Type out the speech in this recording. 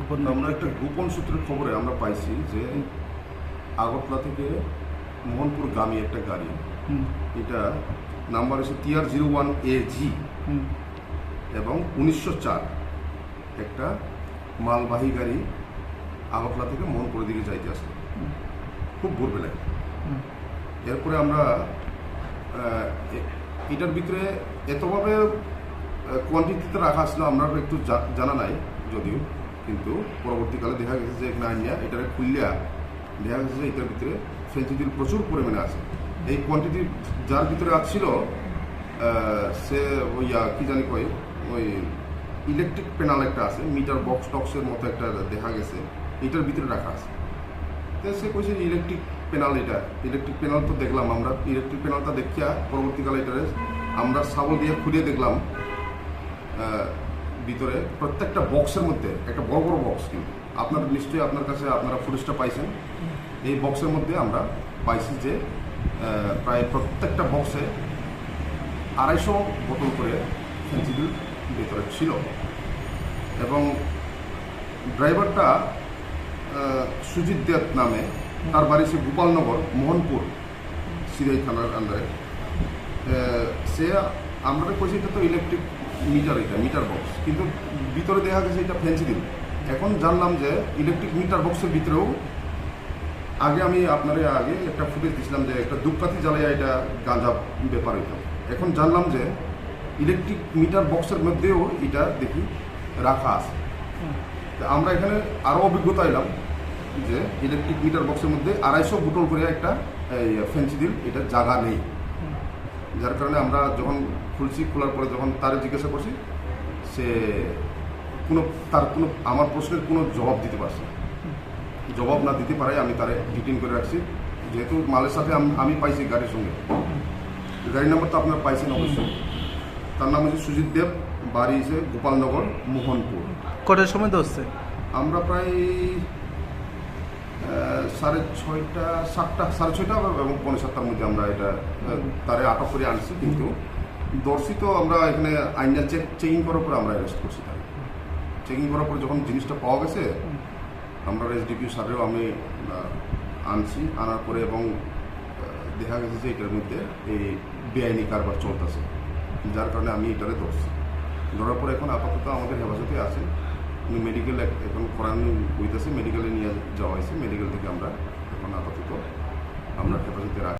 আমরা একটা গোপন সূত্রের খবরে আমরা পাইছি যে আগরতলা থেকে মোহনপুরগামী একটা গাড়ি, এটা নাম্বার হচ্ছে TR01AG এবং 1904 একটা মালবাহী গাড়ি আগরতলা থেকে মোহনপুরের দিকে যাইতে আসে খুব ভোরবেলায়। এরপরে আমরা এটার ভিতরে এতভাবে কোয়ান্টিটিতে রাখা আসলে আমরা একটু জানা নাই যদিও, কিন্তু পরবর্তীকালে দেখা গেছে যে এখানে আনিয়া এটারে খুললিয়া দেখা গেছে যে এটার ভিতরে ফেন্সিডিল প্রচুর পরিমাণে আছে। এই কোয়ান্টিটি যার ভিতরে আসছিল সে ওই কি জানি কই ওই ইলেকট্রিক প্যানেল একটা আছে, মিটার বক্স টক্সের মতো একটা দেখা গেছে এটার ভিতরে রাখা আছে। তো সে কইছে ইলেকট্রিক প্যানেল, এটা ইলেকট্রিক প্যানেল তো দেখলাম আমরা, ইলেকট্রিক প্যানেলটা দেখিয়া পরবর্তীকালে এটারে আমরা সাবল দিয়ে খুঁড়িয়ে দেখলাম ভিতরে প্রত্যেকটা বক্সের মধ্যে একটা বড় বড় বক্স, কিন্তু আপনার নিশ্চয়ই আপনার কাছে আপনারা ফুটেজটা পাইছেন। এই বক্সের মধ্যে আমরা পাইছি যে প্রায় প্রত্যেকটা বক্সে 250 বোতল করে ফেন্সিডিল ভিতরে ছিল। এবং ড্রাইভারটা সুজিত দেব নামে, তার বাড়ি সে গোপালনগর মোহনপুর সিরাই থানার আন্ডারে। সে আমরা কইছি এটা তো ইলেকট্রিক মিটার, এটা মিটার বক্স, কিন্তু ভিতরে দেখা গেছে এটা ফেন্সিডিল। এখন জানলাম যে ইলেকট্রিক মিটার বক্সের ভিতরেও আগে আমি আপনার আগে একটা ফুটেজ দিয়েছিলাম যে একটা ধূপকাঠি জ্বালাইয়া এটা গাঁজা ব্যাপার হইত। এখন জানলাম যে ইলেকট্রিক মিটার বক্সের মধ্যেও এটা দেখি রাখা আছে। আমরা এখানে আরও অভিজ্ঞতা এলাম যে ইলেকট্রিক মিটার বক্সের মধ্যে 250 বোতল করে একটা ফেন্সিডিল এটা জায়গা নেই, যার কারণে আমরা যখন খুলছি, খোলার পরে যখন তারে জিজ্ঞাসা করছি, সে তার কোনো আমার প্রশ্নের কোনো জবাব দিতে পারছে না। জবাব না দিতে পারায় আমি তারে ডিটেইন করে রাখছি, যেহেতু মালের সাথে আমি পাইছি গাড়ির সঙ্গে। গাড়ির নাম্বার তো আপনারা পাইছেন অবশ্যই। তার নাম হচ্ছে সুজিত দেব, বাড়ি হচ্ছে গোপালনগর মোহনপুর। কটার সময় ধরছে? আমরা প্রায় 6:30, 7:30 এবং 6:45 মধ্যে আমরা এটা তারে আটক করে আনছি। কিন্তু দর্শি তো আমরা এখানে আইনা চেকিং করার পরে আমরা অ্যারেস্ট করছি। তাই চেকিং করার পরে যখন জিনিসটা পাওয়া গেছে, আমরা SDPO স্যারেও আমি আনছি, আনার পরে এবং দেখা গেছে যে এটার মধ্যে এই বেআইনি কারবার চলতেছে, যার কারণে আমি এটারে ধরছি। ধরার পরে এখন আপাতত আমাদের হেফাজতে আছে, মেডিকেল এখন করানো হইতেছে, মেডিকেলে নিয়ে যাওয়া হয়েছে। মেডিকেল থেকে আমরা এখন আপাতত আমরা হেফাজতে রাখি।